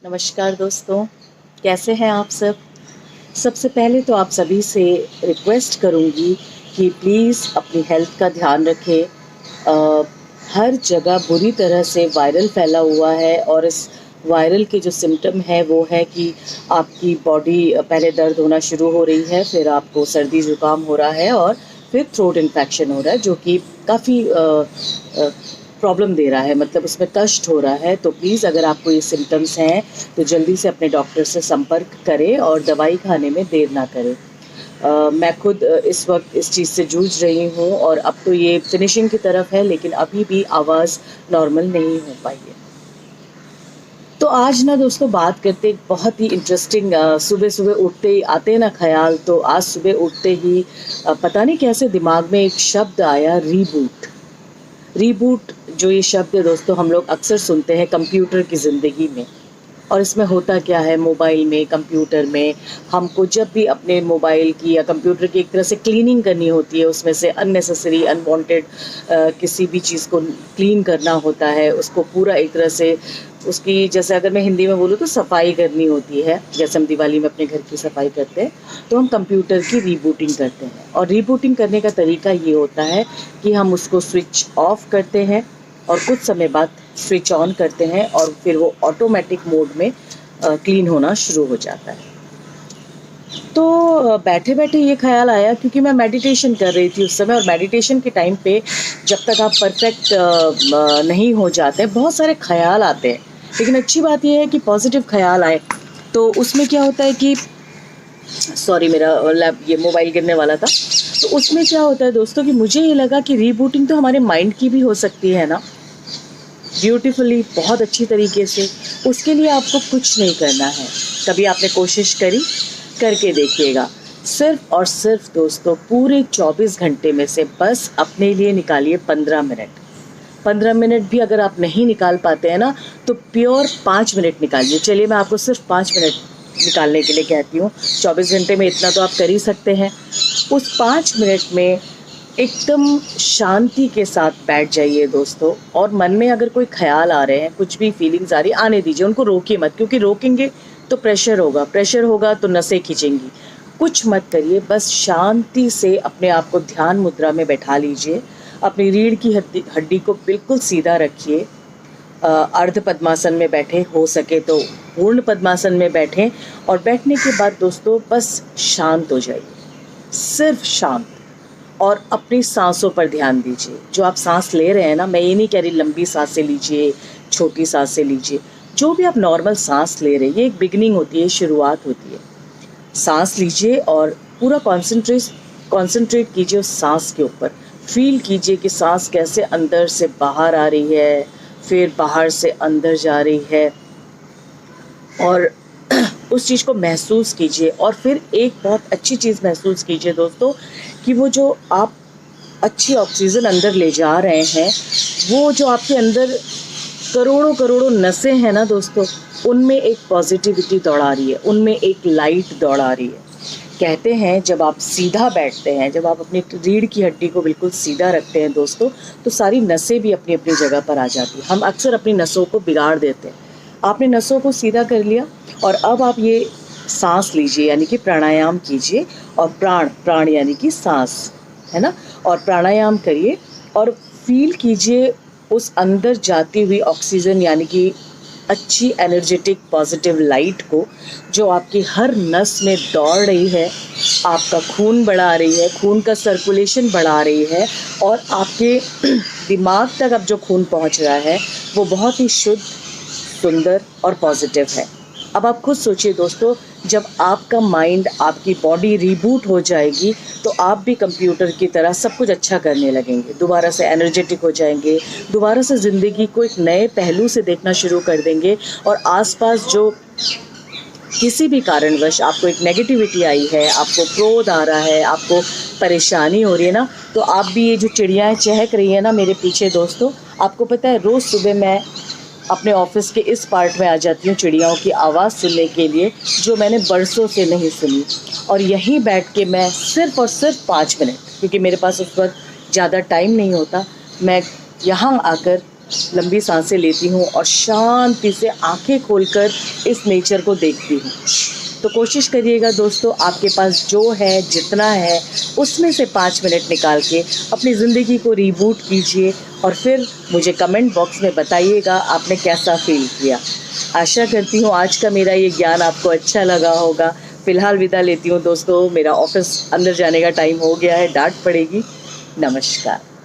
नमस्कार दोस्तों, कैसे हैं आप सब? सबसे पहले तो आप सभी से रिक्वेस्ट करूंगी कि प्लीज़ अपनी हेल्थ का ध्यान रखें। हर जगह बुरी तरह से वायरल फैला हुआ है और इस वायरल के जो सिम्टम है वो है कि आपकी बॉडी पहले दर्द होना शुरू हो रही है, फिर आपको सर्दी ज़ुकाम हो रहा है और फिर थ्रोट इन्फेक्शन हो रहा है, जो कि काफ़ी प्रॉब्लम दे रहा है, मतलब उसमें कष्ट हो रहा है। तो प्लीज़ अगर आपको ये सिम्टम्स हैं तो जल्दी से अपने डॉक्टर से संपर्क करें और दवाई खाने में देर ना करें। मैं खुद इस वक्त इस चीज़ से जूझ रही हूँ और अब तो ये फिनिशिंग की तरफ है, लेकिन अभी भी आवाज़ नॉर्मल नहीं हो पाई है। तो आज ना दोस्तों बात करते एक बहुत ही इंटरेस्टिंग, सुबह सुबह उठते ही आते हैं ना ख्याल, तो आज सुबह उठते ही पता नहीं कैसे दिमाग में एक शब्द आया, रीबूट। रीबूट जो ये शब्द है दोस्तों, हम लोग अक्सर सुनते हैं कंप्यूटर की ज़िंदगी में। और इसमें होता क्या है, मोबाइल में, कंप्यूटर में हमको जब भी अपने मोबाइल की या कंप्यूटर की एक तरह से क्लीनिंग करनी होती है, उसमें से अननेसेसरी अनवांटेड किसी भी चीज़ को क्लीन करना होता है, उसको पूरा एक तरह से उसकी, जैसे अगर मैं हिंदी में बोलूँ तो सफाई करनी होती है। जैसे हम दिवाली में अपने घर की सफाई करते हैं तो हम कंप्यूटर की रीबूटिंग करते हैं, और रीबूटिंग करने का तरीका ये होता है कि हम उसको स्विच ऑफ करते हैं और कुछ समय बाद स्विच ऑन करते हैं और फिर वो ऑटोमेटिक मोड में क्लीन होना शुरू हो जाता है। तो बैठे बैठे ये ख्याल आया, क्योंकि मैं मेडिटेशन कर रही थी उस समय, और मेडिटेशन के टाइम पे जब तक आप परफेक्ट नहीं हो जाते, बहुत सारे ख्याल आते हैं, लेकिन अच्छी बात यह है कि पॉजिटिव ख्याल आए। तो उसमें क्या होता है कि, सॉरी मेरा लैप ये मोबाइल गिरने वाला था। तो उसमें क्या होता है दोस्तों कि मुझे ये लगा कि रीबूटिंग तो हमारे माइंड की भी हो सकती है ना, ब्यूटीफुली, बहुत अच्छी तरीके से। उसके लिए आपको कुछ नहीं करना है। कभी आपने कोशिश करी? करके देखिएगा। सिर्फ और सिर्फ दोस्तों पूरे 24 घंटे में से बस अपने लिए निकालिए 15 मिनट। 15 मिनट भी अगर आप नहीं निकाल पाते हैं ना, तो प्योर 5 मिनट निकालिए। चलिए मैं आपको सिर्फ 5 मिनट निकालने के लिए कहती हूँ। 24 घंटे में इतना तो आप कर ही सकते हैं। उस 5 मिनट में एकदम शांति के साथ बैठ जाइए दोस्तों, और मन में अगर कोई ख्याल आ रहे हैं, कुछ भी फीलिंग्स आ रही, आने दीजिए, उनको रोकिए मत, क्योंकि रोकेंगे तो प्रेशर होगा, प्रेशर होगा तो नसें खींचेंगी। कुछ मत करिए, बस शांति से अपने आप को ध्यान मुद्रा में बैठा लीजिए। अपनी रीढ़ की हड्डी को बिल्कुल सीधा रखिए। अर्ध पद्मासन में बैठे, हो सके तो पूर्ण पद्मासन में बैठें, और बैठने के बाद दोस्तों बस शांत हो जाइए, सिर्फ शांत। और अपनी सांसों पर ध्यान दीजिए। जो आप सांस ले रहे हैं ना, मैं ये नहीं कह रही लंबी सांसें लीजिए, छोटी सांसें लीजिए, जो भी आप नॉर्मल सांस ले रहे हैं, ये एक बिगनिंग होती है, शुरुआत होती है। सांस लीजिए और पूरा कॉन्सेंट्रेट कीजिए उस सांस के ऊपर। फील कीजिए कि सांस कैसे अंदर से बाहर आ रही है, फिर बाहर से अंदर जा रही है, और उस चीज़ को महसूस कीजिए। और फिर एक बहुत अच्छी चीज़ महसूस कीजिए दोस्तों, कि वो जो आप अच्छी ऑक्सीजन अंदर ले जा रहे हैं, वो जो आपके अंदर करोड़ों करोड़ों नसें हैं ना दोस्तों, उनमें एक पॉजिटिविटी दौड़ा रही है, उनमें एक लाइट दौड़ा रही है। कहते हैं जब आप सीधा बैठते हैं, जब आप अपनी रीढ़ की हड्डी को बिल्कुल सीधा रखते हैं दोस्तों, तो सारी नसें भी अपनी अपनी जगह पर आ जाती हैं। हम अक्सर अपनी नसों को बिगाड़ देते हैं। आपने नसों को सीधा कर लिया, और अब आप ये सांस लीजिए, यानी कि प्राणायाम कीजिए, और प्राण यानी कि सांस, है ना, और प्राणायाम करिए और फील कीजिए उस अंदर जाती हुई ऑक्सीजन, यानी कि अच्छी एनर्जेटिक पॉजिटिव लाइट को, जो आपकी हर नस में दौड़ रही है, आपका खून बढ़ा रही है, खून का सर्कुलेशन बढ़ा रही है, और आपके दिमाग तक अब जो खून पहुंच रहा है वो बहुत ही शुद्ध, सुंदर और पॉजिटिव है। अब आप खुद सोचिए दोस्तों, जब आपका माइंड, आपकी बॉडी रीबूट हो जाएगी, तो आप भी कंप्यूटर की तरह सब कुछ अच्छा करने लगेंगे, दोबारा से एनर्जेटिक हो जाएंगे, दोबारा से ज़िंदगी को एक नए पहलू से देखना शुरू कर देंगे। और आसपास जो किसी भी कारणवश आपको एक नेगेटिविटी आई है, आपको क्रोध आ रहा है, आपको परेशानी हो रही है ना, तो आप भी, ये जो चिड़ियाएँ चहक रही हैं ना मेरे पीछे दोस्तों, आपको पता है रोज़ सुबह मैं अपने ऑफिस के इस पार्ट में आ जाती हूँ चिड़ियाओं की आवाज़ सुनने के लिए, जो मैंने बरसों से नहीं सुनी। और यहीं बैठ के मैं सिर्फ़ और सिर्फ 5 मिनट, क्योंकि मेरे पास उस वक्त ज़्यादा टाइम नहीं होता, मैं यहाँ आकर लंबी सांसें लेती हूँ और शांति से आंखें खोलकर इस नेचर को देखती हूँ। तो कोशिश करिएगा दोस्तों, आपके पास जो है, जितना है, उसमें से 5 मिनट निकाल के अपनी ज़िंदगी को रीबूट कीजिए और फिर मुझे कमेंट बॉक्स में बताइएगा आपने कैसा फील किया। आशा करती हूँ आज का मेरा ये ज्ञान आपको अच्छा लगा होगा। फ़िलहाल विदा लेती हूँ दोस्तों, मेरा ऑफिस अंदर जाने का टाइम हो गया है, डांट पड़ेगी। नमस्कार।